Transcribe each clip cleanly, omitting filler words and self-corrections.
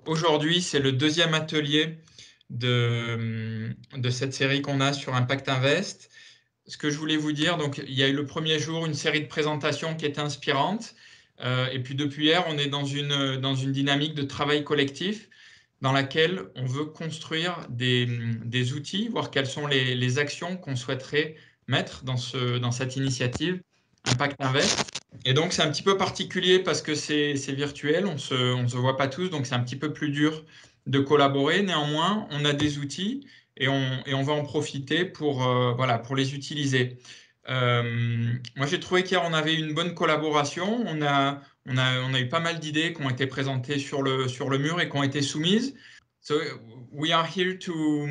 aujourd'hui, c'est le deuxième atelier de cette série qu'on a sur Impact Invest. Ce que je voulais vous dire, donc il y a eu le premier jour une série de présentations qui était inspirante. Et puis depuis hier, on est dans une dynamique de travail collectif dans laquelle on veut construire des outils, voir quelles sont les actions qu'on souhaiterait mettre dans cette initiative Impact Invest. Et donc c'est un petit peu particulier parce que c'est virtuel, on se voit pas tous, donc c'est un petit peu plus dur de collaborer. Néanmoins, on a des outils et on va en profiter voilà, pour les utiliser. Moi, j'ai trouvé qu'hier, on avait une bonne collaboration. On a eu pas mal d'idées qui ont été présentées sur le mur et qui ont été soumises. So we are here to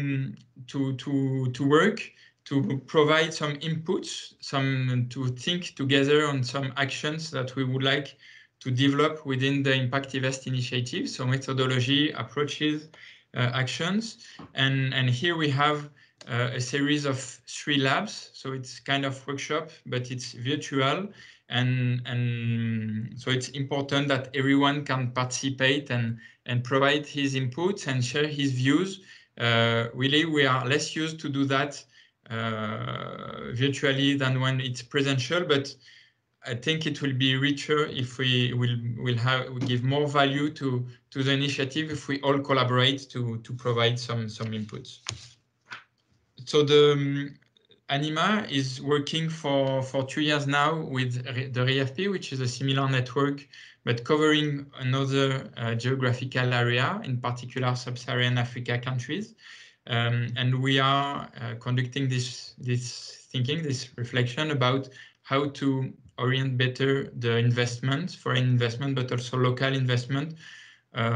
work, to provide some inputs, to think together on some actions that we would like to develop within the Impact Invest initiative. So methodology, approaches, actions. And here we have a series of 3 labs. So it's kind of workshop, but it's virtual. And so it's important that everyone can participate and provide his inputs and share his views. Really, we are less used to do that virtually than when it's presential, but I think it will be richer if we give more value to the initiative if we all collaborate to provide some inputs. So the Anima is working for 2 years now with the REFP, which is a similar network, but covering another geographical area, in particular sub-Saharan Africa countries. And we are conducting this reflection about how to orient better the investment, foreign investment, but also local investment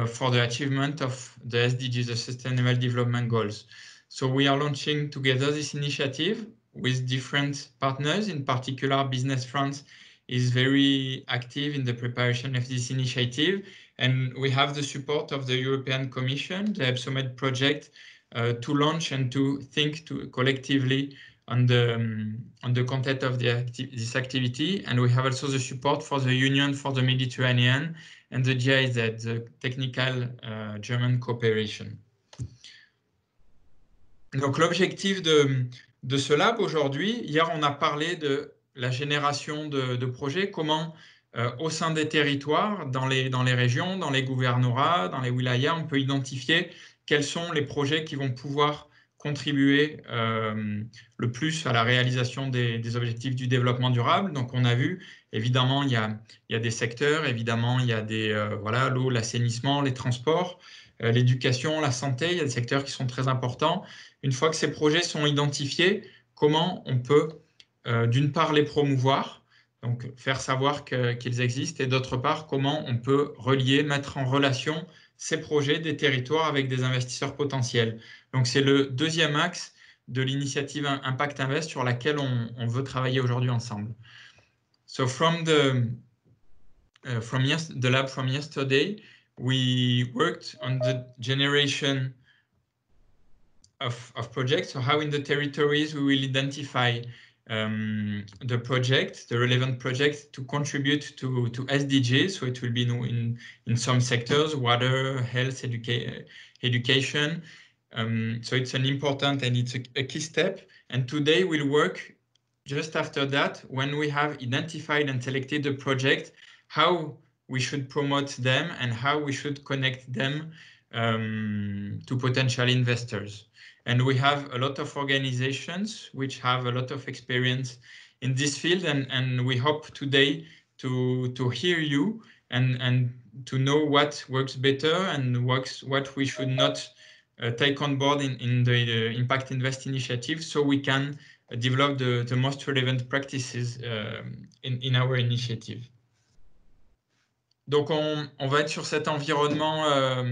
for the achievement of the SDGs, the Sustainable Development Goals. So we are launching together this initiative with different partners. In particular, Business France is very active in the preparation of this initiative. And we have the support of the European Commission, the EPSOMED project, to launch and to think collectively on the content of this activity. And we have also the support for the Union for the Mediterranean and the GIZ, the Technical German Cooperation. Donc l'objectif de ce lab aujourd'hui, hier on a parlé de la génération de projets, comment au sein des territoires, dans les régions, dans les gouvernorats, dans les wilayas, on peut identifier quels sont les projets qui vont pouvoir contribuer le plus à la réalisation des objectifs du développement durable. Donc on a vu, évidemment, il y a des secteurs, évidemment, il y a voilà, l'eau, l'assainissement, les transports, l'éducation, la santé, il y a des secteurs qui sont très importants. Une fois que ces projets sont identifiés, comment on peut, d'une part, les promouvoir, donc faire savoir qu'ils existent, et d'autre part, comment on peut relier, mettre en relation ces projets des territoires avec des investisseurs potentiels. Donc c'est le deuxième axe de l'initiative Impact Invest sur laquelle on veut travailler aujourd'hui ensemble. So from the lab from yesterday, we worked on the generation of projects. So how in the territories we will identify the project, the relevant projects to contribute to SDGs. So it will be in some sectors, water, health, education. So it's an important and it's a key step. And today we'll work just after that, when we have identified and selected the project, how we should promote them and how we should connect them to potential investors. And we have a lot of organizations which have a lot of experience in this field, and we hope today to hear you and to know what works better and what we should not take on board in the Impact Invest initiative, so we can develop the most relevant practices in our initiative. Donc, on va être sur cet environnement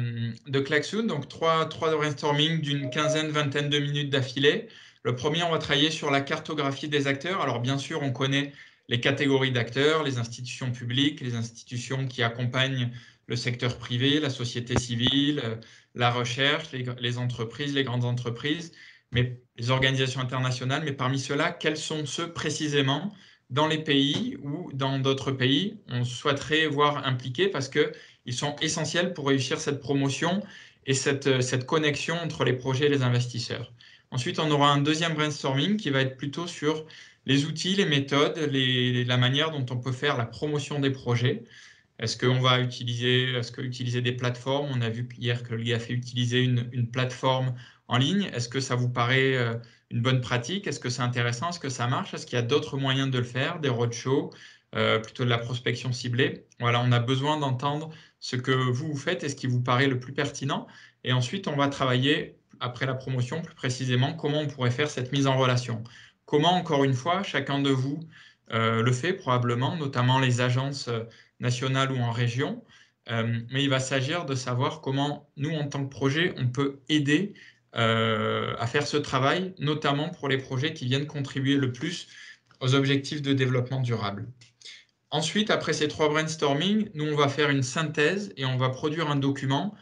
de Klaxoon, donc trois brainstorming d'une vingtaine de minutes d'affilée. Le premier, on va travailler sur la cartographie des acteurs. Alors, bien sûr, on connaît les catégories d'acteurs, les institutions publiques, les institutions qui accompagnent le secteur privé, la société civile, la recherche, les entreprises, les grandes entreprises, mais les organisations internationales. Mais parmi ceux-là, quels sont ceux précisément dans les pays ou dans d'autres pays on souhaiterait voir impliqués parce qu'il ils sont essentiels pour réussir cette promotion et cette connexion entre les projets et les investisseurs. Ensuite, on aura un deuxième brainstorming qui va être plutôt sur les outils, les méthodes, la manière dont on peut faire la promotion des projets. Est-ce qu'on va utiliser des plateformes? On a vu hier que le GIA fait utiliser une plateforme en ligne. Est-ce que ça vous paraît une bonne pratique? Est-ce que c'est intéressant? Est-ce que ça marche? Est-ce qu'il y a d'autres moyens de le faire? Des roadshows, plutôt de la prospection ciblée? Voilà, on a besoin d'entendre ce que vous faites et ce qui vous paraît le plus pertinent. Et ensuite, on va travailler, après la promotion, plus précisément, comment on pourrait faire cette mise en relation. Comment, encore une fois, chacun de vous le fait probablement, notamment les agences nationales ou en région. Mais il va s'agir de savoir comment nous, en tant que projet, on peut aider à faire ce travail, notamment pour les projets qui viennent contribuer le plus aux objectifs de développement durable. Ensuite, après ces 3 brainstorming, nous, on va faire une synthèse et on va produire un document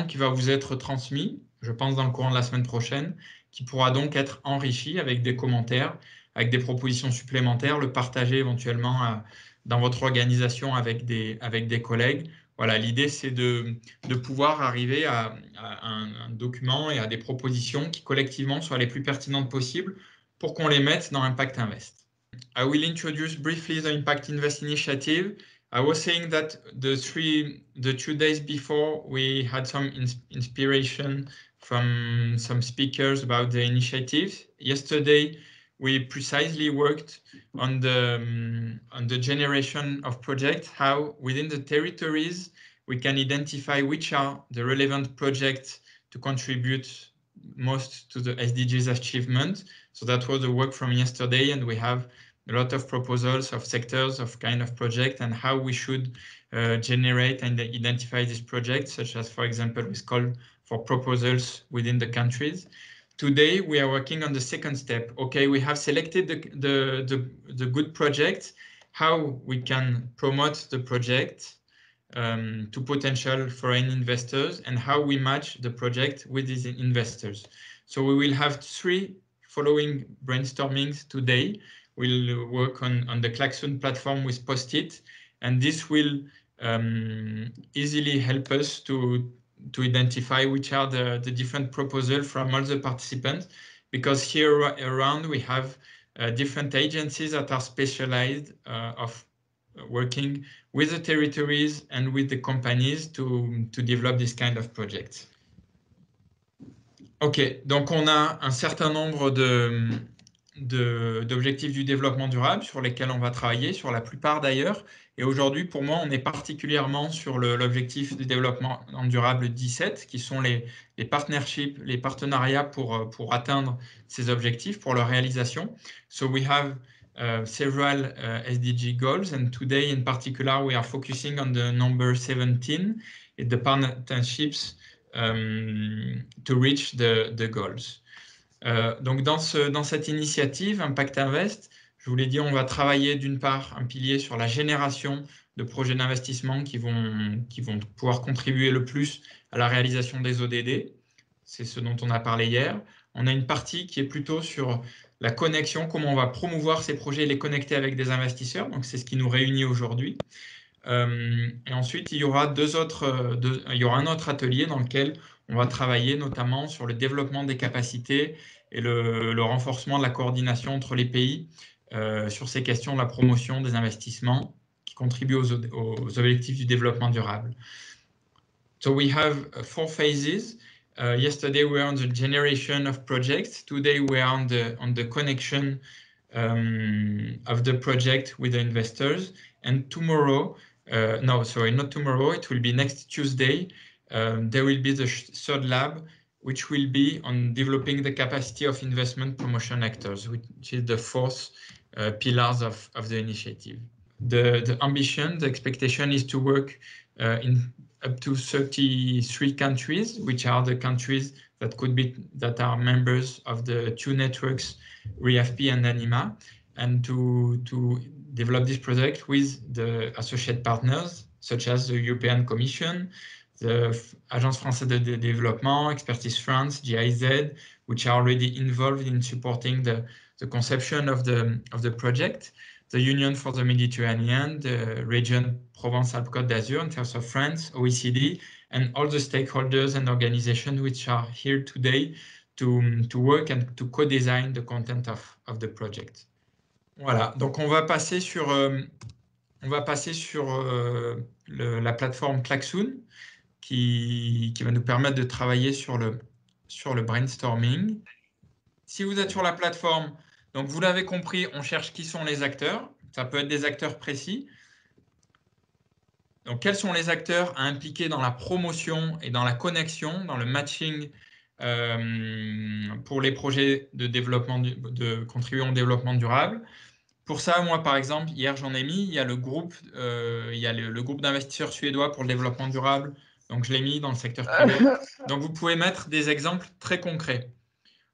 qui va vous être transmis, je pense dans le courant de la semaine prochaine, qui pourra donc être enrichi avec des commentaires, avec des propositions supplémentaires, le partager éventuellement dans votre organisation avec des collègues. Voilà, l'idée, c'est de pouvoir arriver à un document et à des propositions qui collectivement soient les plus pertinentes possibles pour qu'on les mette dans Impact Invest. I will introduce briefly the Impact Invest initiative. I was saying that the 2 days before we had some inspiration from some speakers about the initiative. Yesterday, we precisely worked on the generation of projects, how within the territories we can identify which are the relevant projects to contribute most to the SDGs achievement. So that was the work from yesterday, and we have a lot of proposals of sectors of kind of project and how we should generate and identify these projects, such as, for example, we call for proposals within the countries. Today, we are working on the second step. Okay, we have selected the good project, how we can promote the project to potential foreign investors and how we match the project with these investors. So we will have 3 following brainstormings today. We'll work on the Klaxon platform with Post-it, and this will easily help us to identify which are the different proposals from all the participants, because here around we have different agencies that are specialized of working with the territories and with the companies to develop this kind of projects. Ok, donc on a un certain nombre d'objectifs du développement durable sur lesquels on va travailler, sur la plupart d'ailleurs. Et aujourd'hui, pour moi, on est particulièrement sur l'objectif du développement durable 17, qui sont les partnerships, les partenariats pour atteindre ces objectifs, pour leur réalisation. So we have several SDG goals, and today in particular, we are focusing on the number 17, and the partnerships to reach the goals. Donc dans cette initiative Impact Invest, je vous l'ai dit, on va travailler d'une part un pilier sur la génération de projets d'investissement qui vont pouvoir contribuer le plus à la réalisation des ODD. C'est ce dont on a parlé hier. On a une partie qui est plutôt sur la connexion, comment on va promouvoir ces projets et les connecter avec des investisseurs. Donc c'est ce qui nous réunit aujourd'hui. Et ensuite, il y aura un autre atelier dans lequel on va travailler notamment sur le développement des capacités et le renforcement de la coordination entre les pays sur ces questions de la promotion des investissements qui contribuent aux objectifs du développement durable. So we have 4 phases. Yesterday we were on the generation of projects. Today we are on the connection of the project with the investors. And tomorrow, no, sorry, not tomorrow, it will be next Tuesday. There will be the 3rd lab, which will be on developing the capacity of investment promotion actors, which is the 4th pillars of the initiative. The ambition, the expectation is to work in up to 33 countries, which are the countries that are members of the 2 networks, REFP and ANIMA, and to develop this project with the associate partners, such as the European Commission, the Agence Française de Développement, Expertise France, GIZ, which are already involved in supporting the conception of the project. the Union for the Mediterranean, the region Provence-Alpes-Côte d'Azur in terms of France, OECD, and all the stakeholders and organizations which are here today to work and to co-design the content of the project. Voilà, donc on va passer sur, la plateforme Klaxoon qui va nous permettre de travailler sur le brainstorming. Si vous êtes sur la plateforme, donc vous l'avez compris, on cherche qui sont les acteurs. Ça peut être des acteurs précis. Donc, quels sont les acteurs à impliquer dans la promotion et dans la connexion, dans le matching pour les projets de développement, de contribuer au développement durable. Pour ça, moi, par exemple, hier, j'en ai mis, il y a le groupe d'investisseurs suédois pour le développement durable. Donc, je l'ai mis dans le secteur privé. Donc, vous pouvez mettre des exemples très concrets.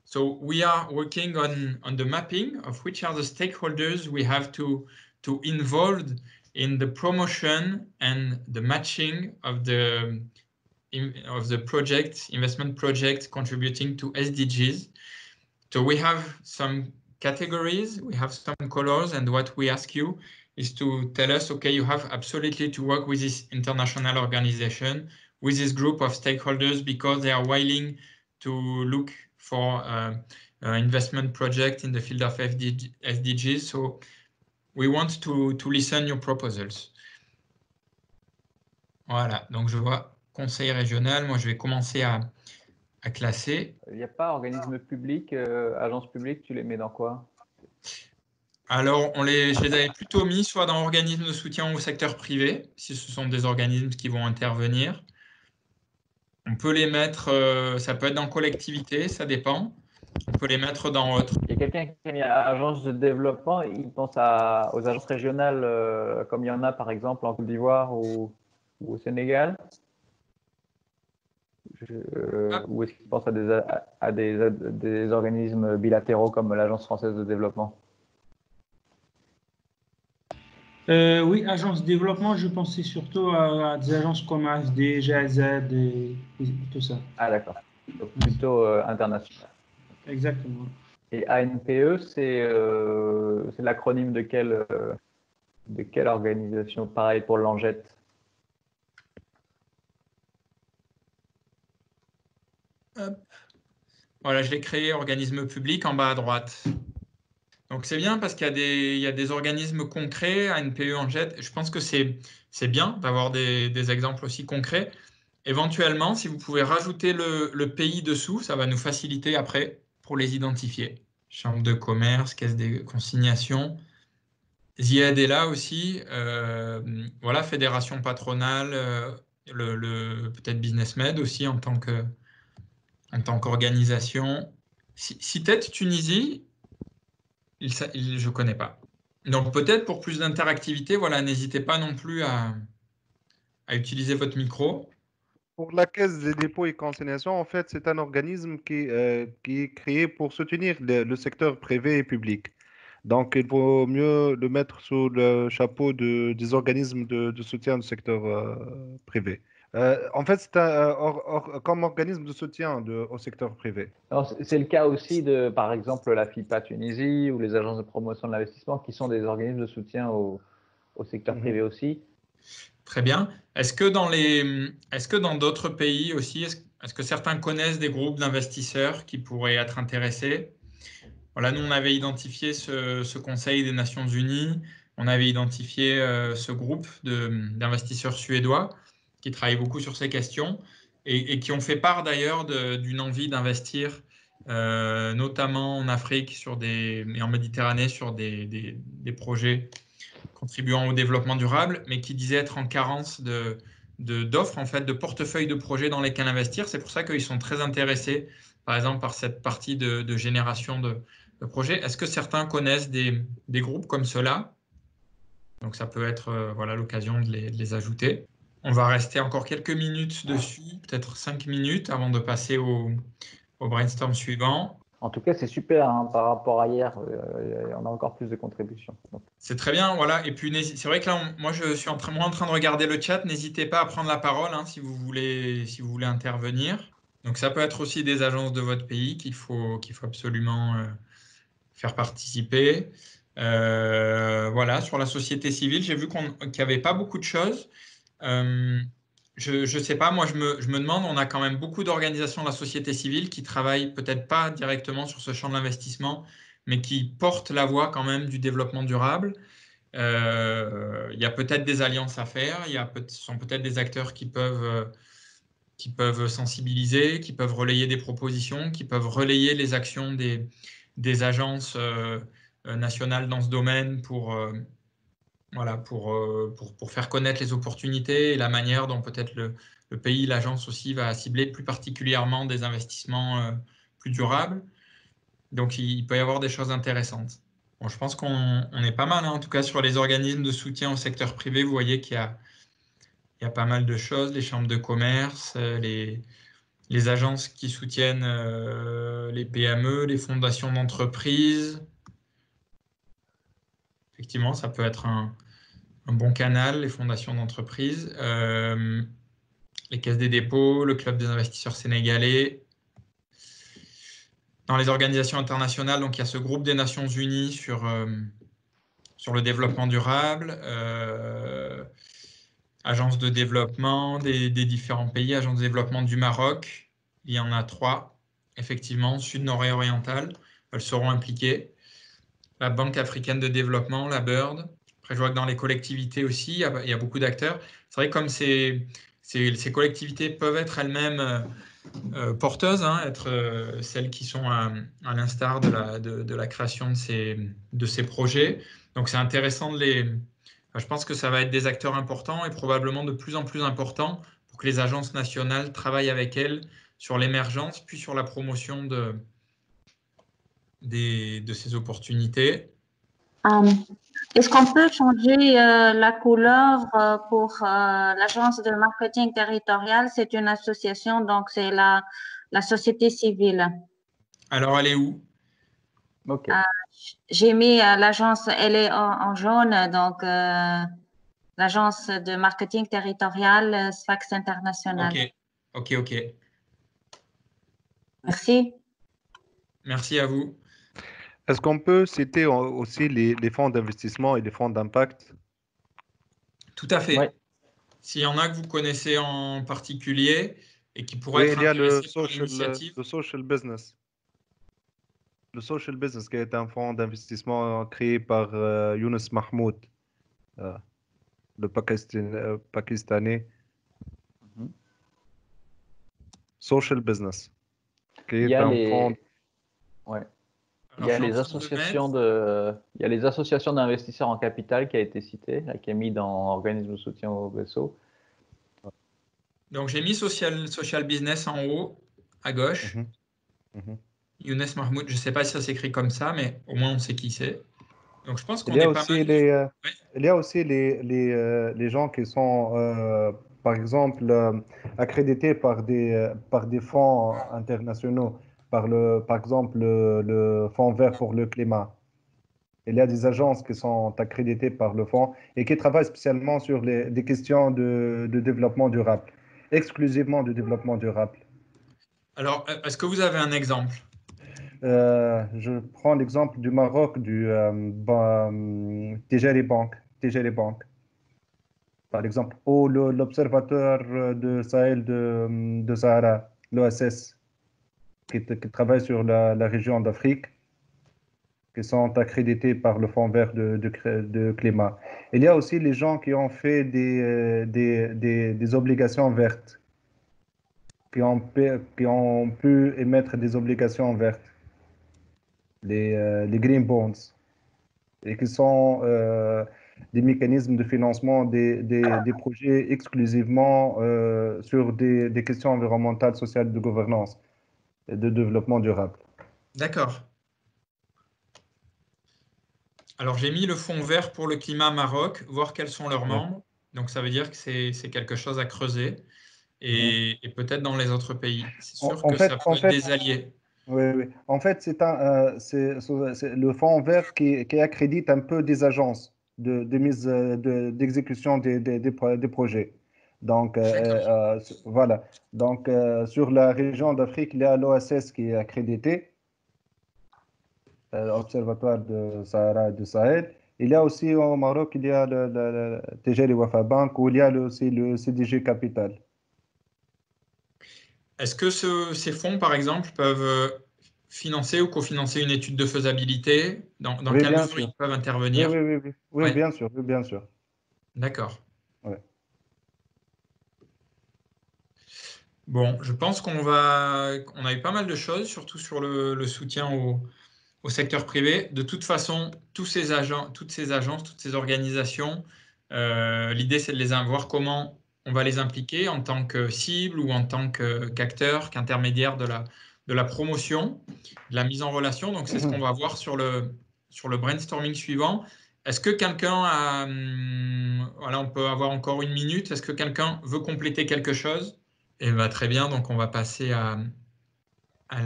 So, we are working on the mapping of which are the stakeholders we have to involve in the promotion and the matching of the investment project contributing to SDGs. So we have some categories, we have some colors, and what we ask you is to tell us, okay, you have absolutely to work with this international organization, with this group of stakeholders, because they are willing to look for investment project in the field of SDGs. So we want to listen your proposals. Voilà, donc je vois conseil régional. Moi, je vais commencer à classer. Il n'y a pas organisme public, agence publique, tu les mets dans quoi? Alors, je les avais plutôt mis soit dans organismes de soutien au secteur privé, si ce sont des organismes qui vont intervenir. On peut les mettre, ça peut être dans collectivité, ça dépend. On peut les mettre dans autre. Il y a quelqu'un qui a mis agence de développement, il pense aux agences régionales, comme il y en a par exemple en Côte d'Ivoire ou au Sénégal. Ou est-ce qu'il pense à des organismes bilatéraux comme l'Agence française de développement? Oui, agence de développement, je pensais surtout à des agences comme AFD, GIZ et tout ça. Ah d'accord, donc plutôt international. Exactement. Et ANPE, c'est l'acronyme de quelle organisation? Pareil pour l'ANGET. Voilà, je l'ai créé, organisme public, en bas à droite. Donc c'est bien parce qu'il y a des organismes concrets, ANPE, ANGET. Je pense que c'est bien d'avoir des exemples aussi concrets. Éventuellement, si vous pouvez rajouter le pays dessous, ça va nous faciliter après pour les identifier. Chambre de commerce, caisse des consignations. Ziad est là aussi. Voilà, fédération patronale, peut-être Business Med aussi en tant qu'organisation. CITED Tunisie, je ne connais pas. Donc peut-être pour plus d'interactivité, voilà, n'hésitez pas non plus à utiliser votre micro. Pour la Caisse des dépôts et consignations, en fait, c'est un organisme qui est créé pour soutenir le secteur privé et public. Donc, il vaut mieux le mettre sous le chapeau des organismes de soutien du secteur privé. En fait, c'est comme organisme de soutien au secteur privé. C'est le cas aussi de, par exemple, la FIPA Tunisie ou les agences de promotion de l'investissement qui sont des organismes de soutien au secteur privé aussi. Très bien. Est-ce que dans d'autres pays aussi, est-ce que certains connaissent des groupes d'investisseurs qui pourraient être intéressés? Voilà, nous, on avait identifié ce Conseil des Nations Unies, on avait identifié ce groupe d'investisseurs suédois qui travaillent beaucoup sur ces questions et qui ont fait part d'ailleurs d'une envie d'investir, notamment en Afrique et en Méditerranée sur des projets contribuant au développement durable, mais qui disaient être en carence d'offres, en fait, de portefeuille de projets dans lesquels investir. C'est pour ça qu'ils sont très intéressés, par exemple, par cette partie de génération de projets. Est-ce que certains connaissent des groupes comme cela? Donc, ça peut être voilà, l'occasion de les ajouter. On va rester encore quelques minutes dessus, peut-être 5 minutes avant de passer au brainstorm suivant. En tout cas, c'est super hein, par rapport à hier. On a encore plus de contributions. C'est très bien, voilà. Et puis, c'est vrai que là, moi, je suis en train de regarder le chat. N'hésitez pas à prendre la parole hein, si vous voulez intervenir. Donc, ça peut être aussi des agences de votre pays qu'il faut absolument faire participer. Voilà, sur la société civile, j'ai vu qu'il n'y avait pas beaucoup de choses. Je ne sais pas, moi je me demande, on a quand même beaucoup d'organisations de la société civile qui travaillent peut-être pas directement sur ce champ de l'investissement, mais qui portent la voie quand même du développement durable. Il y a peut-être des alliances à faire, ce sont peut-être des acteurs qui peuvent sensibiliser, qui peuvent relayer des propositions, qui peuvent relayer les actions des agences nationales dans ce domaine voilà, pour faire connaître les opportunités et la manière dont peut-être le pays, l'agence aussi va cibler plus particulièrement des investissements plus durables. Donc, il peut y avoir des choses intéressantes. Bon, je pense qu'on est pas mal, hein. En tout cas, sur les organismes de soutien au secteur privé, vous voyez il y a pas mal de choses, les chambres de commerce, les agences qui soutiennent les PME, les fondations d'entreprises. Effectivement, ça peut être un bon canal, les fondations d'entreprises, les caisses des dépôts, le club des investisseurs sénégalais. Dans les organisations internationales, donc il y a ce groupe des Nations Unies sur le développement durable, agence de développement des différents pays, agence de développement du Maroc. Il y en a 3, effectivement, sud, nord et oriental. Elles seront impliquées. La Banque africaine de développement, la BIRD. Après, je vois que dans les collectivités aussi, il y a beaucoup d'acteurs. C'est vrai que comme ces collectivités peuvent être elles-mêmes porteuses, hein, être celles qui sont à l'instar de la création de ces projets. Donc, c'est intéressant je pense que ça va être des acteurs importants et probablement de plus en plus importants pour que les agences nationales travaillent avec elles sur l'émergence, puis sur la promotion de ces opportunités. Est-ce qu'on peut changer la couleur pour l'agence de marketing territorial? C'est une association, donc c'est la société civile. Alors, elle est où? Ok. J'ai mis l'agence, elle est en jaune, donc l'agence de marketing territorial Sfax International. Ok. Merci. Merci à vous. Est-ce qu'on peut citer aussi les fonds d'investissement et les fonds d'impact? Tout à fait. Ouais. S'il y en a que vous connaissez en particulier et qui pourraient Oui, être il y a intéressés par l'initiative. le social business. Le social business, qui est un fonds d'investissement créé par Younes Mahmoud, euh, le Pakistanais. Mhm. Social business, qui Il y est a un fonds. ouais. Il Alors, y je a suis en les train de associations mettre. il y a les associations d'investisseurs en capital qui a été cité, là, qui est mis dans organisme de soutien au vaisseau. Donc, j'ai mis social business en haut, à gauche. Mhm, mhm. Younes Mahmoud, je ne sais pas si ça s'écrit comme ça, mais au moins on sait qui c'est. Donc, je pense Il qu'on y a est pas mal. aussi Ouais. il y a aussi les gens qui sont, par exemple, accrédités par des fonds internationaux, par exemple le Fonds vert pour le climat. Il y a des agences qui sont accréditées par le fonds et qui travaillent spécialement sur des questions de développement durable, exclusivement de développement durable. Alors, est-ce que vous avez un exemple? Je prends l'exemple du Maroc, Tijari Bank, Tijari Bank, par exemple, ou l'Observatoire de Sahel de Sahara, l'OSS, qui travaille sur la région d'Afrique, qui sont accrédités par le Fonds vert de climat. Il y a aussi les gens qui ont fait des obligations vertes, qui ont pu émettre des obligations vertes, les green bonds, et qui sont des mécanismes de financement des projets exclusivement sur des questions environnementales, sociales, de gouvernance et de développement durable. D'accord. Alors, j'ai mis le Fonds vert pour le climat Maroc, voir quels sont leurs Ouais. membres. Donc, ça veut dire que c'est quelque chose à creuser. Mhm. Et peut-être dans les autres pays. C'est sûr En que ça fait, peut être des alliés. oui, oui. En fait, c'est le fonds vert qui accrédite un peu des agences de mise d'exécution des projets. Donc, voilà. Donc, sur la région d'Afrique, il y a l'OSS qui est accrédité. l'Observatoire de Sahara et de Sahel. Il y a aussi au Maroc, il y a le Tejari Wafa Bank, où il y a aussi le CDG Capital. Est-ce que ces fonds, par exemple, peuvent financer ou cofinancer une étude de faisabilité? Dans Oui, quelle bien mesure sûr. ils peuvent Oui, intervenir? oui, oui, oui. Oui, Ouais, bien sûr, oui, bien sûr. d'accord. Ouais. Bon, je pense on a eu pas mal de choses, surtout sur le soutien au secteur privé. De toute façon, toutes ces agences, toutes ces organisations, l'idée c'est de voir comment on va les impliquer en tant que cible ou en tant qu'acteur, qu'intermédiaire de la promotion, de la mise en relation. Donc c'est ce qu'on va voir sur le brainstorming suivant. Est-ce que quelqu'un a, voilà, on peut avoir encore une minute. Est-ce que quelqu'un veut compléter quelque chose? Eh ben, très bien, donc on va passer à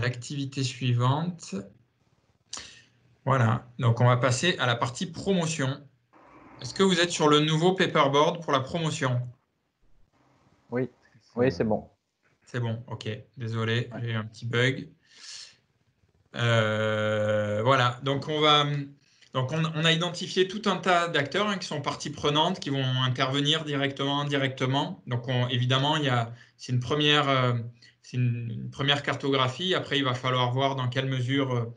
l'activité suivante. Voilà, donc on va passer à la partie promotion. Est-ce que vous êtes sur le nouveau paperboard pour la promotion? Oui, oui, c'est bon. C'est bon, ok. Désolé, Ouais. j'ai eu un petit bug. Voilà, donc on a identifié tout un tas d'acteurs qui sont parties prenantes, qui vont intervenir directement, indirectement. Donc évidemment, c'est une première cartographie. Après, il va falloir voir dans quelle mesure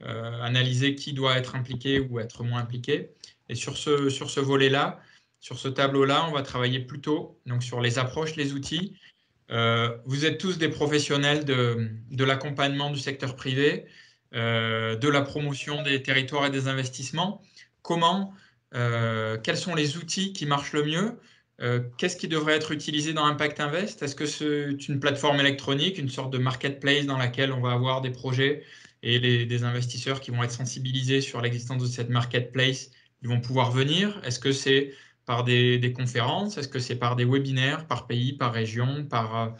analyser qui doit être impliqué ou être moins impliqué. Et sur ce volet-là, sur ce tableau-là, on va travailler plutôt donc, sur les approches, les outils. Vous êtes tous des professionnels de l'accompagnement du secteur privé, de la promotion des territoires et des investissements. Quels sont les outils qui marchent le mieux? Qu'est-ce qui devrait être utilisé dans Impact Invest? Est-ce que c'est une plateforme électronique, une sorte de marketplace dans laquelle on va avoir des projets et des investisseurs qui vont être sensibilisés sur l'existence de cette marketplace, ils vont pouvoir venir? Est-ce que c'est par des conférences? Est-ce que c'est par des webinaires, par pays, par région, par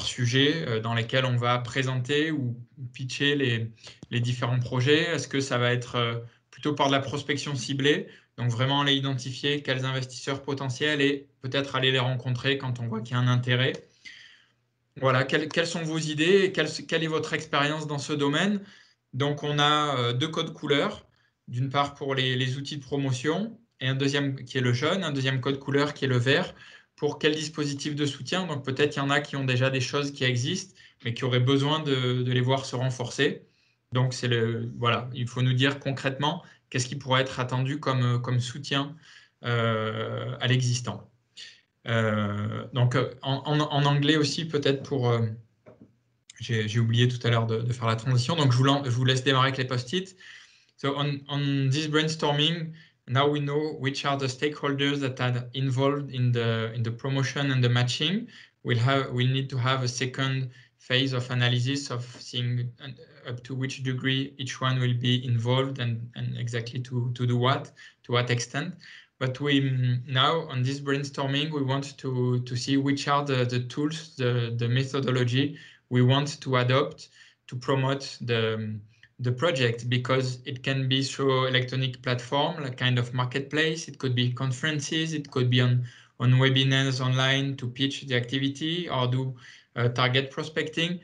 sujet dans lesquels on va présenter ou pitcher les différents projets? Est-ce que ça va être plutôt par de la prospection ciblée? Donc vraiment aller identifier quels investisseurs potentiels et peut-être aller les rencontrer quand on voit qu'il y a un intérêt. Voilà, quelles sont vos idées et quelle est votre expérience dans ce domaine? Donc, on a deux codes couleurs. D'une part pour les outils de promotion et un deuxième qui est le jaune, un deuxième code couleur qui est le vert. Pour quel dispositif de soutien? Donc, peut-être il y en a qui ont déjà des choses qui existent, mais qui auraient besoin de les voir se renforcer. Donc, voilà, il faut nous dire concrètement qu'est-ce qui pourrait être attendu comme soutien à l'existant. Donc, en anglais aussi, peut-être j'ai oublié tout à l'heure de faire la transition, donc je vous laisse démarrer avec les post-it. So on this brainstorming, now we know which are the stakeholders that are involved in the promotion and the matching. We need to have a second phase of analysis of seeing up to which degree each one will be involved and exactly to do what, to what extent. But now on this brainstorming, we want to see which are the tools, the methodology we want to adopt to promote the project, because it can be through electronic platform, like kind of marketplace. It could be conferences. It could be on webinars online to pitch the activity or do target prospecting.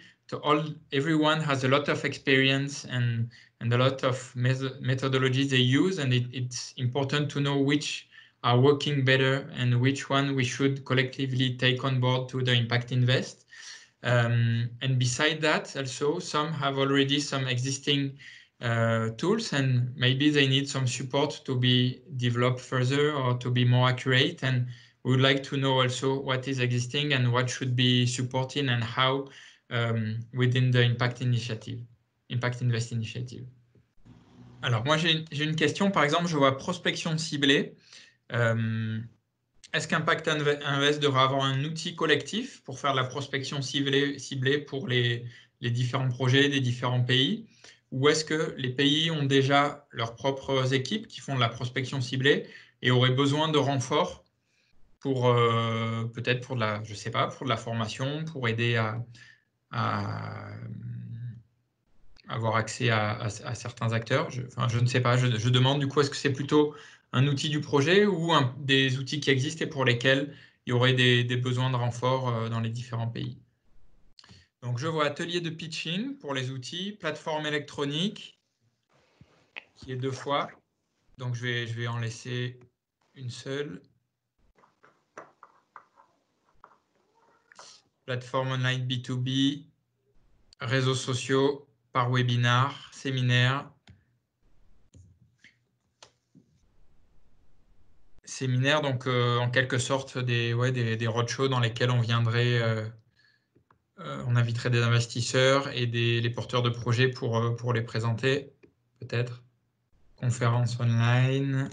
Everyone has a lot of experience and a lot of methodologies they use, and it's important to know which are working better and which one we should collectively take on board to the Impact Invest. And beside that, also, some have already some existing tools, and maybe they need some support to be developed further or to be more accurate. And we would like to know also what is existing and what should be supported and how within the Impact Invest Initiative. Alors, moi, j'ai une question. Par exemple, je vois prospection ciblée. Est-ce qu'Impact Invest devra avoir un outil collectif pour faire la prospection ciblée pour les différents projets des différents pays? Ou est-ce que les pays ont déjà leurs propres équipes qui font de la prospection ciblée et auraient besoin de renforts pour peut-être pour je sais pas, pour de la formation, pour aider à avoir accès à certains acteurs? Je ne sais pas. Je demande du coup, est-ce que c'est plutôt un outil du projet ou des outils qui existent et pour lesquels il y aurait des besoins de renfort dans les différents pays? Donc, je vois atelier de pitching pour les outils, plateforme électronique, qui est 2 fois. Donc, je vais en laisser une seule. Plateforme online B2B, réseaux sociaux, par webinar, séminaire. Séminaire, donc en quelque sorte des roadshows dans lesquels on viendrait, on inviterait des investisseurs et les porteurs de projets pour les présenter, peut-être. Conférence online,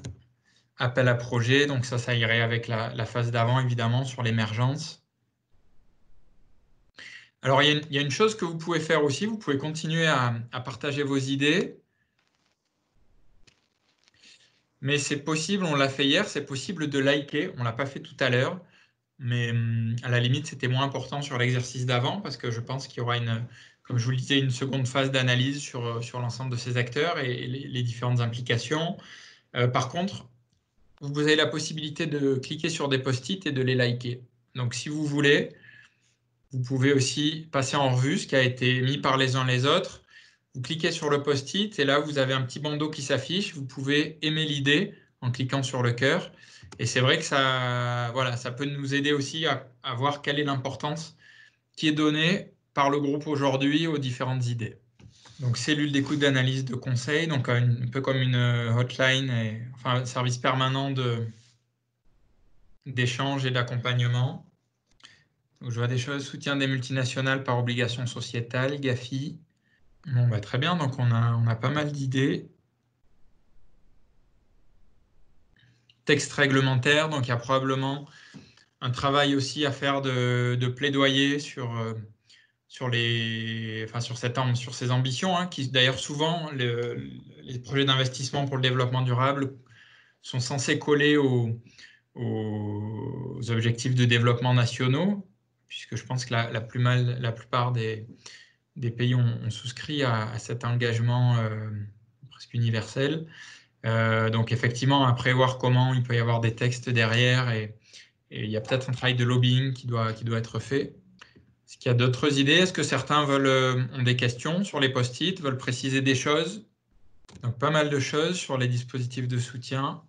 appel à projet, donc ça irait avec la phase d'avant, évidemment, sur l'émergence. Alors, il y a une chose que vous pouvez faire aussi, vous pouvez continuer à partager vos idées. Mais c'est possible, on l'a fait hier, c'est possible de liker, on ne l'a pas fait tout à l'heure, mais à la limite, c'était moins important sur l'exercice d'avant parce que je pense qu'il y aura, comme je vous le disais, une seconde phase d'analyse sur l'ensemble de ces acteurs et les différentes implications. Par contre, vous avez la possibilité de cliquer sur des post-it et de les liker. Donc, si vous voulez, vous pouvez aussi passer en revue ce qui a été mis par les uns les autres. Vous cliquez sur le post-it et là, vous avez un petit bandeau qui s'affiche. Vous pouvez aimer l'idée en cliquant sur le cœur. Et c'est vrai que ça peut nous aider aussi à voir quelle est l'importance qui est donnée par le groupe aujourd'hui aux différentes idées. Donc, cellule d'écoute, d'analyse, de conseil, donc un peu comme une hotline, enfin un service permanent d'échange et d'accompagnement. Donc, je vois des choses, soutien des multinationales par obligation sociétale, GAFI. Bon, bah, très bien, donc on a pas mal d'idées. Texte réglementaire, donc il y a probablement un travail aussi à faire de plaidoyer sur ces ambitions, hein, qui d'ailleurs souvent, les projets d'investissement pour le développement durable sont censés coller aux objectifs de développement nationaux, puisque je pense que la plupart des pays ont souscrit à cet engagement presque universel. Donc effectivement, à prévoir comment il peut y avoir des textes derrière et il y a peut-être un travail de lobbying qui doit être fait. Est-ce qu'il y a d'autres idées? Est-ce que certains ont des questions sur les post-it, veulent préciser des choses? Donc pas mal de choses sur les dispositifs de soutien.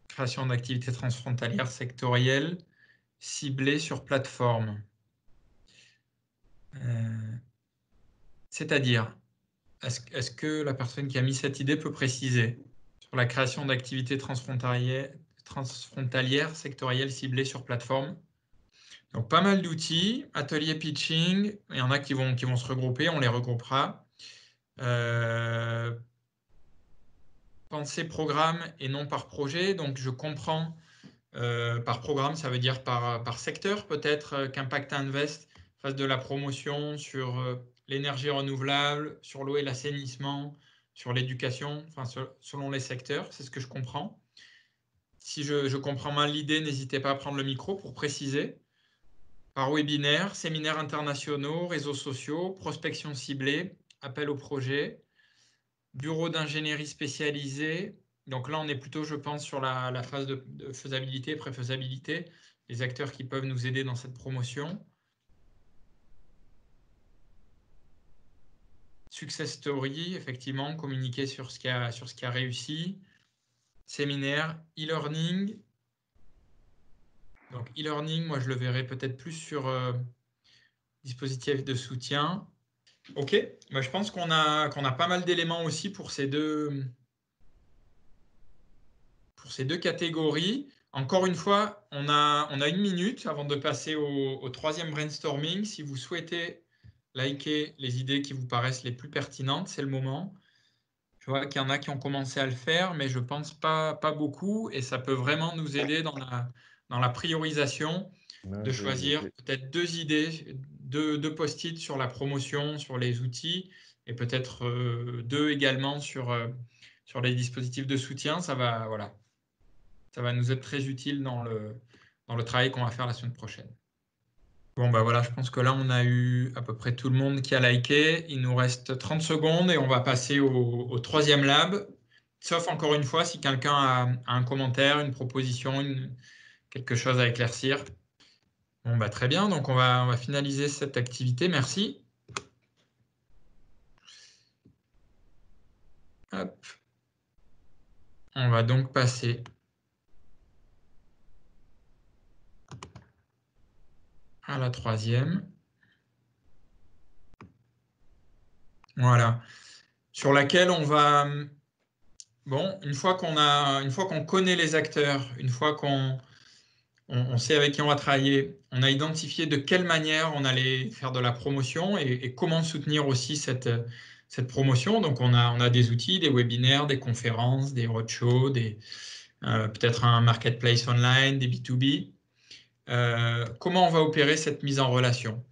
Création d'activités transfrontalières sectorielles ciblées sur plateforme. C'est-à-dire, est-ce que la personne qui a mis cette idée peut préciser sur la création d'activités transfrontalières sectorielles ciblées sur plateforme? Donc, pas mal d'outils, atelier pitching, il y en a qui vont se regrouper, on les regroupera. Penser programme et non par projet, donc je comprends, par programme, ça veut dire par secteur, peut-être qu'Impact Invest fasse de la promotion sur l'énergie renouvelable, sur l'eau et l'assainissement, sur l'éducation, enfin, selon les secteurs, c'est ce que je comprends. Si je comprends mal l'idée, n'hésitez pas à prendre le micro pour préciser. Par webinaire, séminaires internationaux, réseaux sociaux, prospection ciblée, appel au projet, bureau d'ingénierie spécialisé. Donc là, on est plutôt, je pense, sur la phase de faisabilité, pré-faisabilité, les acteurs qui peuvent nous aider dans cette promotion. Success story, effectivement, communiquer sur ce qui a réussi. Séminaire, e-learning. Donc e-learning, moi, je le verrai peut-être plus sur dispositif de soutien. Ok, moi, je pense qu'on a pas mal d'éléments aussi pour ces deux catégories. Encore une fois, on a 1 minute avant de passer au troisième brainstorming. Si vous souhaitez liker les idées qui vous paraissent les plus pertinentes, c'est le moment. Je vois qu'il y en a qui ont commencé à le faire, mais je ne pense pas beaucoup. Et ça peut vraiment nous aider dans la priorisation de choisir peut-être 2 idées, 2 post-it sur la promotion, sur les outils, et peut-être 2 également sur les dispositifs de soutien. Ça va nous être très utile dans le travail qu'on va faire la semaine prochaine. Bon, bah voilà, je pense que là, on a eu à peu près tout le monde qui a liké. Il nous reste 30 secondes et on va passer au troisième lab. Sauf encore une fois, si quelqu'un a un commentaire, une proposition, quelque chose à éclaircir. Bon, bah, très bien. Donc, on va finaliser cette activité. Merci. Hop. On va donc passer à la troisième. Voilà. Sur laquelle on va... Bon, une fois qu'on connaît les acteurs, une fois qu'on sait avec qui on va travailler, on a identifié de quelle manière on allait faire de la promotion et comment soutenir aussi cette promotion. Donc, on a des outils, des webinaires, des conférences, des roadshows, peut-être un marketplace online, des B2B. Comment on va opérer cette mise en relation?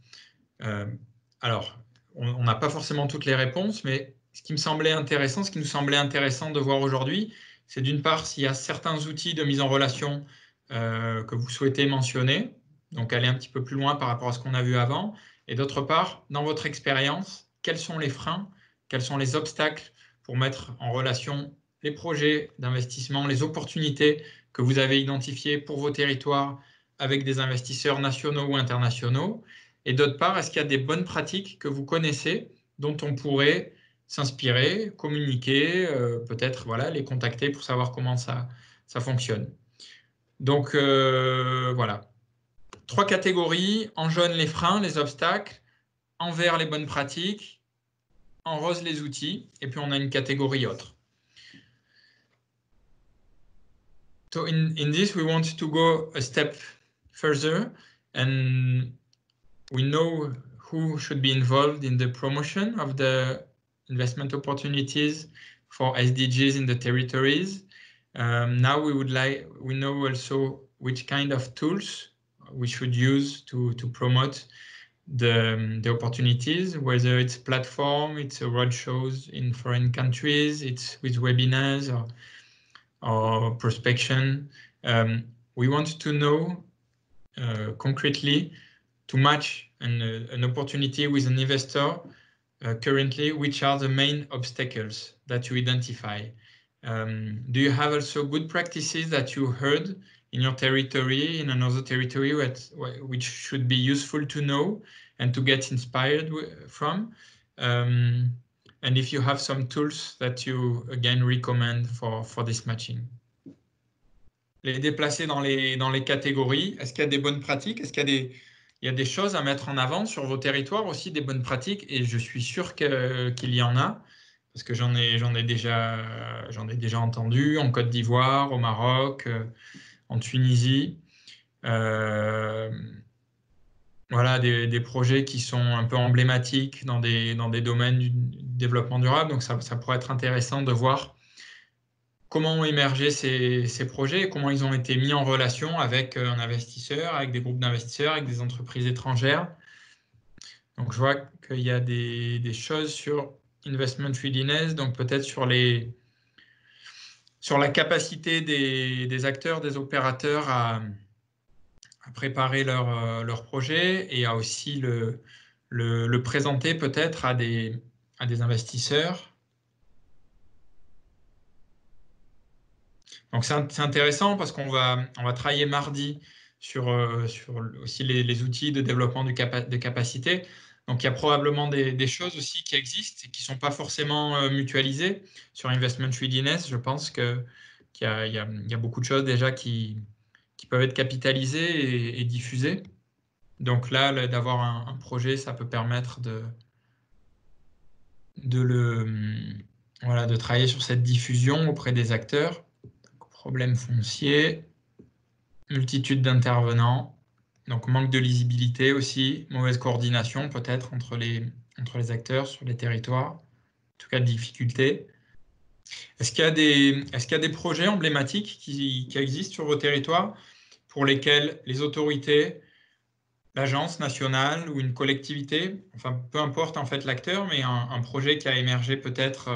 Alors, on n'a pas forcément toutes les réponses, mais ce qui nous semblait intéressant de voir aujourd'hui, c'est d'une part s'il y a certains outils de mise en relation que vous souhaitez mentionner, donc aller un petit peu plus loin par rapport à ce qu'on a vu avant, et d'autre part, dans votre expérience, quels sont les freins, quels sont les obstacles pour mettre en relation les projets d'investissement, les opportunités que vous avez identifiées pour vos territoires avec des investisseurs nationaux ou internationaux. Et d'autre part, est-ce qu'il y a des bonnes pratiques que vous connaissez dont on pourrait s'inspirer, communiquer, peut-être voilà, les contacter pour savoir comment ça fonctionne. Donc voilà, 3 catégories, en jaune les freins, les obstacles, en vert les bonnes pratiques, en rose les outils, et puis on a une catégorie autre. So in this, we want to go a step further, and we know who should be involved in the promotion of the investment opportunities for SDGs in the territories. Now we know also which kind of tools we should use to promote the opportunities, whether it's platform, it's roadshows in foreign countries, it's with webinars or prospection. We want to know concretely to match an opportunity with an investor currently, which are the main obstacles that you identify? Do you have also good practices that you heard in your territory, in another territory, which should be useful to know and to get inspired from? And if you have some tools that you, again, recommend for this matching. Les déplacer dans les catégories. Est-ce qu'il y a des bonnes pratiques? Est-ce qu'il y a des choses à mettre en avant sur vos territoires aussi, des bonnes pratiques? Et je suis sûr qu'il y en a, parce que j'en ai déjà entendu en Côte d'Ivoire, au Maroc, en Tunisie. Voilà, des projets qui sont un peu emblématiques dans des domaines du développement durable. Donc, ça pourrait être intéressant de voir comment ont émergé ces projets et comment ils ont été mis en relation avec un investisseur, avec des groupes d'investisseurs, avec des entreprises étrangères. Donc, je vois qu'il y a des choses sur Investment Readiness, donc peut-être sur la capacité des acteurs, des opérateurs à préparer leur projet et à aussi le présenter peut-être à des investisseurs. Donc c'est intéressant parce qu'on va travailler mardi sur aussi les outils de développement de capacité. Donc il y a probablement des choses aussi qui existent et qui ne sont pas forcément mutualisées. Sur Investment Readiness, je pense qu'il y a beaucoup de choses déjà qui peuvent être capitalisées et diffusées. Donc là, d'avoir un projet, ça peut permettre de travailler sur cette diffusion auprès des acteurs. Problème foncier, multitude d'intervenants, donc manque de lisibilité aussi, mauvaise coordination peut-être entre les acteurs sur les territoires, en tout cas difficultés. Est-ce qu'il y a des projets emblématiques qui existent sur vos territoires pour lesquels les autorités, l'agence nationale ou une collectivité, enfin peu importe en fait l'acteur, mais un projet qui a émergé peut-être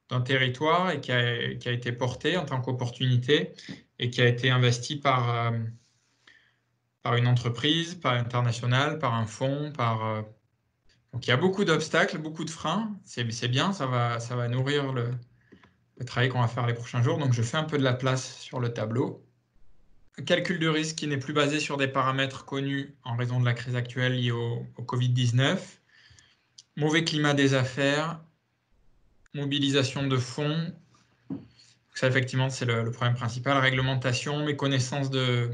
d'un territoire et qui a été porté en tant qu'opportunité et qui a été investi par une entreprise, par internationale, par un fonds, Donc il y a beaucoup d'obstacles, beaucoup de freins. C'est bien, ça va nourrir le travail qu'on va faire les prochains jours. Donc je fais un peu de la place sur le tableau. calcul de risque qui n'est plus basé sur des paramètres connus en raison de la crise actuelle liée au Covid-19. Mauvais climat des affaires. Mobilisation de fonds. Ça, effectivement, c'est le problème principal. Réglementation, méconnaissance de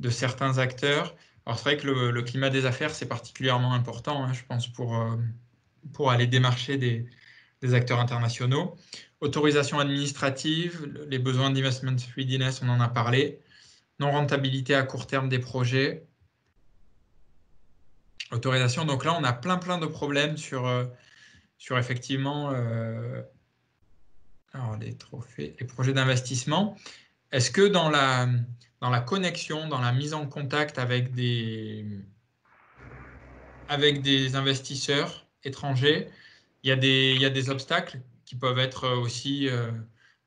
certains acteurs. Alors, c'est vrai que le climat des affaires, c'est particulièrement important, hein, je pense, pour aller démarcher des acteurs internationaux. Autorisation administrative, les besoins d'investment readiness, on en a parlé. Non-rentabilité à court terme des projets. Autorisation, donc là, on a plein de problèmes sur effectivement alors les trophées, les projets d'investissement. Est-ce que dans la connexion, dans la mise en contact avec des investisseurs étrangers, il y a des obstacles qui peuvent être aussi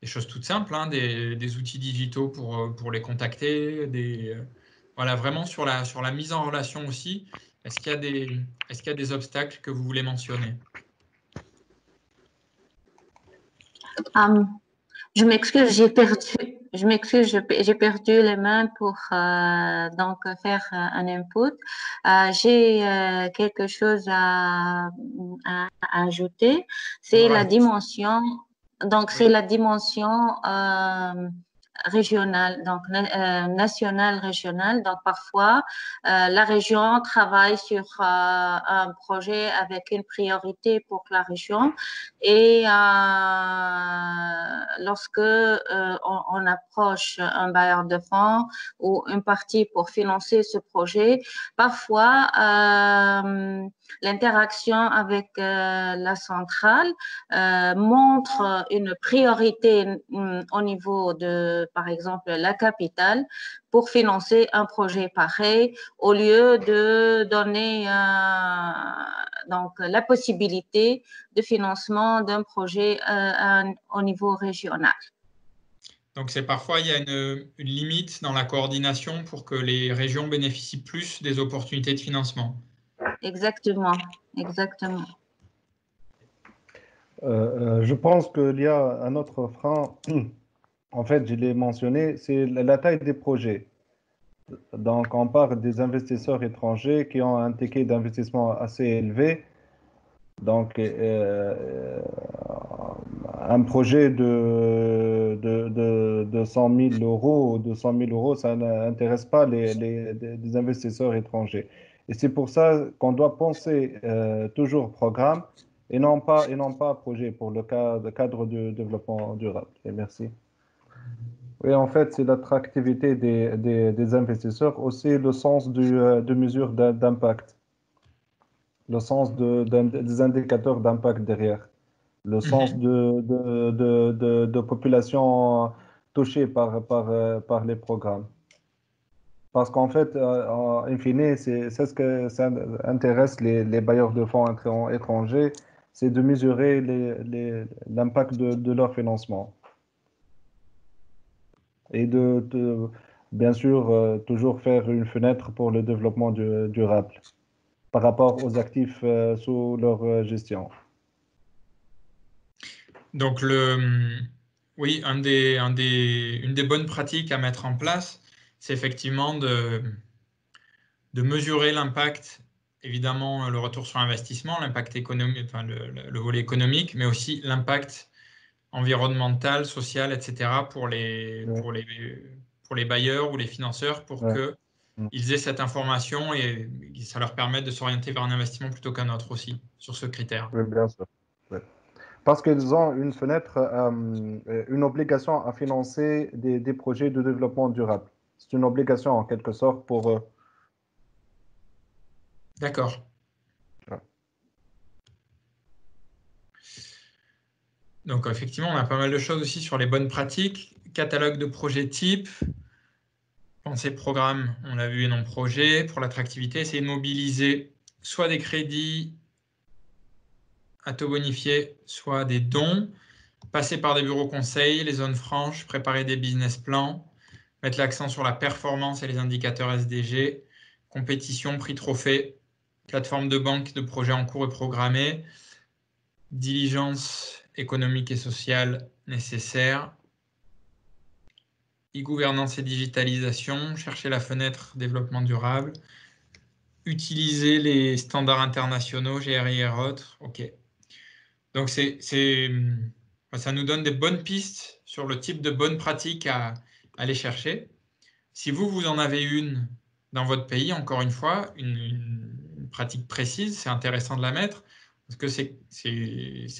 des choses toutes simples, hein, des outils digitaux pour les contacter, voilà, vraiment sur la mise en relation aussi. Est-ce qu'il y a des obstacles que vous voulez mentionner? Je m'excuse, j'ai perdu les mains pour donc faire un input. J'ai quelque chose à ajouter. C'est la dimension. Donc c'est la dimension régionale, donc nationale, régionale. Donc parfois, la région travaille sur un projet avec une priorité pour la région et lorsque on approche un bailleur de fonds ou une partie pour financer ce projet, parfois l'interaction avec la centrale montre une priorité au niveau de, par exemple, la capitale pour financer un projet pareil au lieu de donner donc la possibilité de financement d'un projet au niveau régional. Donc c'est parfois il y a une limite dans la coordination pour que les régions bénéficient plus des opportunités de financement. Exactement, exactement. Je pense qu'il y a un autre frein, en fait, je l'ai mentionné, c'est la taille des projets. Donc, on parle des investisseurs étrangers qui ont un ticket d'investissement assez élevé. Donc, un projet de 100 000 euros ou 200 000 euros, ça n'intéresse pas les investisseurs étrangers. Et c'est pour ça qu'on doit penser toujours programme et non pas projet pour le cadre de développement durable. Et merci. Oui, en fait, c'est l'attractivité des investisseurs, aussi le sens de mesure d'impact, le sens des indicateurs d'impact derrière, le sens de population touchée par les programmes. Parce qu'en fait, in fine, c'est ce que ça intéresse les bailleurs de fonds étrangers, c'est de mesurer l'impact de leur financement. Et bien sûr, toujours faire une fenêtre pour le développement durable par rapport aux actifs sous leur gestion. Donc, oui, une des bonnes pratiques à mettre en place, c'est effectivement de mesurer l'impact, évidemment le retour sur investissement, l'impact économique, enfin le volet économique, mais aussi l'impact environnemental, social, etc. pour les bailleurs ou les financeurs pour qu'ils aient cette information et ça leur permette de s'orienter vers un investissement plutôt qu'un autre aussi, sur ce critère. Oui, bien sûr. Oui. Parce qu'ils ont une fenêtre, une obligation à financer des projets de développement durable. C'est une obligation en quelque sorte pour eux. D'accord. Donc effectivement, on a pas mal de choses aussi sur les bonnes pratiques. Catalogue de projets types. Penser programme, on l'a vu, et non projet. Pour l'attractivité, essayer de mobiliser soit des crédits à taux bonifié, soit des dons. Passer par des bureaux conseils, les zones franches, préparer des business plans, mettre l'accent sur la performance et les indicateurs SDG, compétition, prix trophée, plateforme de banque de projets en cours et programmés, diligence économique et sociale nécessaire, e-gouvernance et digitalisation, chercher la fenêtre développement durable, utiliser les standards internationaux, GRI et autres. OK. Donc, ça nous donne des bonnes pistes sur le type de bonnes pratiques à aller chercher. Si vous en avez une dans votre pays, encore une fois, une pratique précise, c'est intéressant de la mettre, parce que c'est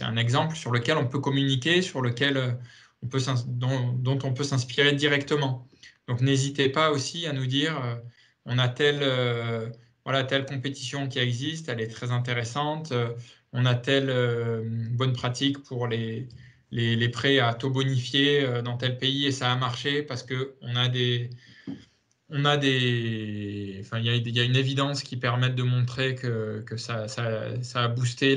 un exemple sur lequel on peut communiquer, sur lequel dont on peut s'inspirer directement. Donc, n'hésitez pas aussi à nous dire, on a telle compétition qui existe, elle est très intéressante, on a telle bonne pratique pour les prêts à taux bonifiés dans tel pays et ça a marché parce qu'on a il y a une évidence qui permet de montrer que ça a boosté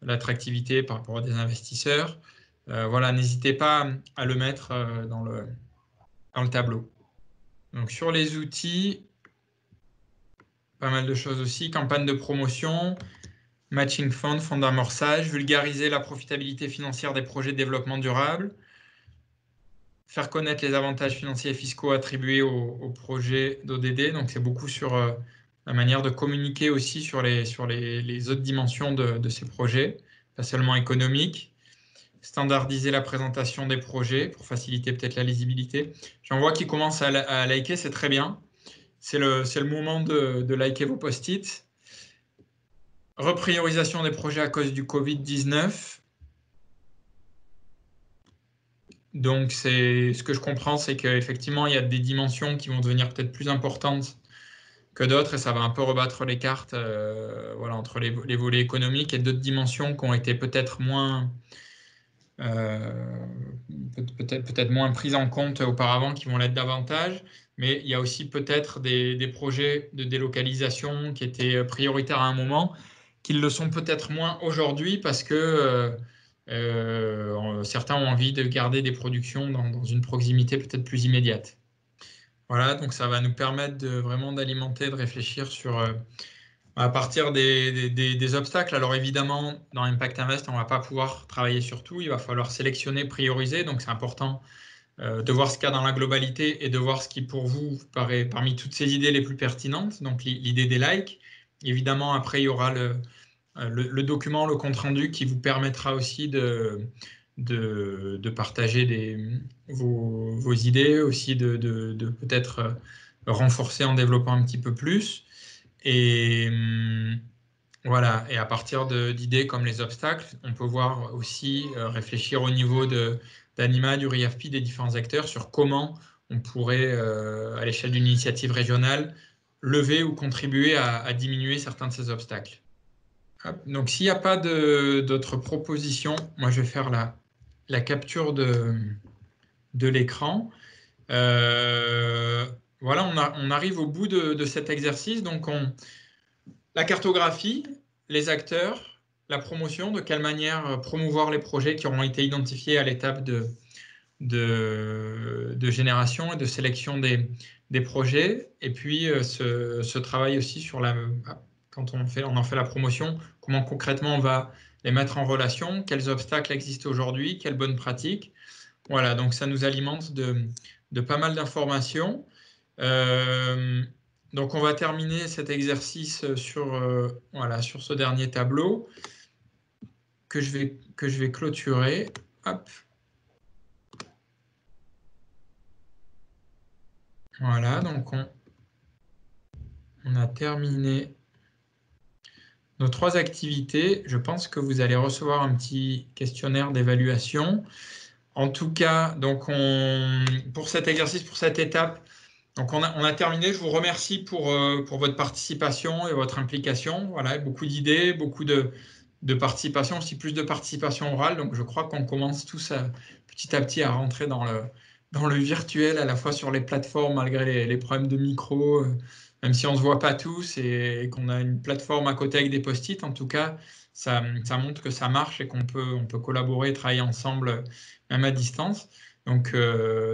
l'attractivité par rapport à des investisseurs. Voilà, n'hésitez pas à le mettre dans le tableau. Donc sur les outils, pas mal de choses aussi, campagne de promotion, matching fund, fonds d'amorçage, vulgariser la profitabilité financière des projets de développement durable, faire connaître les avantages financiers et fiscaux attribués aux projets d'ODD. Donc, c'est beaucoup sur la manière de communiquer aussi sur les autres dimensions de ces projets, pas seulement économiques. Standardiser la présentation des projets pour faciliter peut-être la lisibilité. J'en vois qui commencent à liker, c'est très bien. C'est le moment de liker vos post-it. Repriorisation des projets à cause du Covid-19. Donc, ce que je comprends, c'est qu'effectivement, il y a des dimensions qui vont devenir peut-être plus importantes que d'autres et ça va un peu rebattre les cartes voilà, entre les volets économiques et d'autres dimensions qui ont été peut-être moins, peut-être moins prises en compte auparavant, qui vont l'être davantage. Mais il y a aussi peut-être des projets de délocalisation qui étaient prioritaires à un moment, qui le sont peut-être moins aujourd'hui parce que certains ont envie de garder des productions dans une proximité peut-être plus immédiate. Voilà, donc ça va nous permettre vraiment d'alimenter, de réfléchir sur à partir des obstacles. Alors évidemment, dans Impact Invest, on ne va pas pouvoir travailler sur tout. Il va falloir sélectionner, prioriser. Donc c'est important de voir ce qu'il y a dans la globalité et de voir ce qui pour vous paraît parmi toutes ces idées les plus pertinentes. Donc l'idée des likes. Évidemment, après, il y aura le document, le compte-rendu qui vous permettra aussi de partager vos idées, aussi de peut-être renforcer en développant un petit peu plus. Et voilà, et à partir d'idées comme les obstacles, on peut voir aussi réfléchir au niveau d'Anima, du RIAFPI, des différents acteurs sur comment on pourrait, à l'échelle d'une initiative régionale, lever ou contribuer à diminuer certains de ces obstacles. Donc, s'il n'y a pas d'autres propositions, moi, je vais faire la capture de l'écran. Voilà, on arrive au bout de cet exercice. Donc, la cartographie, les acteurs, la promotion, de quelle manière promouvoir les projets qui auront été identifiés à l'étape de génération et de sélection des projets. Et puis, ce travail aussi sur quand on en fait la promotion, comment concrètement on va les mettre en relation, quels obstacles existent aujourd'hui, quelles bonnes pratiques. Voilà, donc ça nous alimente de pas mal d'informations. Donc on va terminer cet exercice sur ce dernier tableau que je vais clôturer. Hop. Voilà, donc on a terminé nos 3 activités. Je pense que vous allez recevoir un petit questionnaire d'évaluation. En tout cas, donc pour cet exercice, pour cette étape, donc on a terminé. Je vous remercie pour votre participation et votre implication. Voilà, beaucoup d'idées, beaucoup de participation, aussi plus de participation orale. Donc je crois qu'on commence tous petit à petit à rentrer dans le virtuel, à la fois sur les plateformes, malgré les problèmes de micro, même si on ne se voit pas tous et qu'on a une plateforme à côté avec des post-it. En tout cas, ça montre que ça marche et qu'on peut collaborer, travailler ensemble, même à distance. Donc,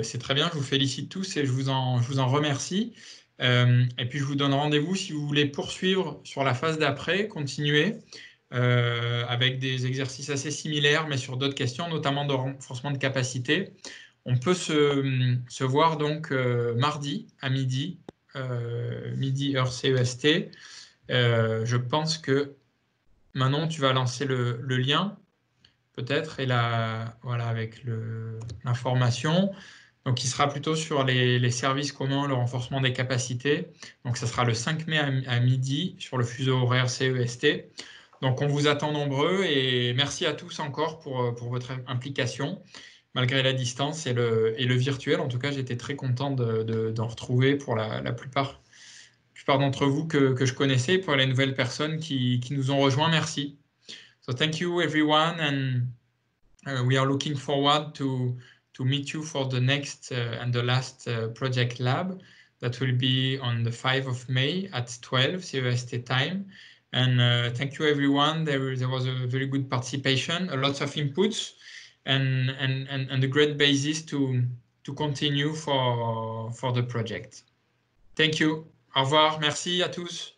c'est très bien. Je vous félicite tous et je vous en remercie. Et puis, je vous donne rendez-vous si vous voulez poursuivre sur la phase d'après, continuer avec des exercices assez similaires, mais sur d'autres questions, notamment de renforcement de capacité. On peut se voir donc mardi à midi, midi heure CEST. Je pense que Manon, tu vas lancer le lien, peut-être, et voilà, avec l'information. Donc, il sera plutôt sur les services communs, le renforcement des capacités. Donc, ça sera le 5 mai à midi sur le fuseau horaire CEST. Donc, on vous attend nombreux et merci à tous encore pour votre implication, malgré la distance et le virtuel. En tout cas, j'étais très content d'en retrouver pour la plupart d'entre vous que je connaissais, pour les nouvelles personnes qui nous ont rejoints. Merci. So, thank you, everyone, and we are looking forward to meet you for the next and the last project lab that will be on the 5th of May at 12 CEST time. And thank you, everyone. There was a very good participation, a lot of inputs, and a great basis to continue for the project. Thank you. Au revoir. Merci à tous.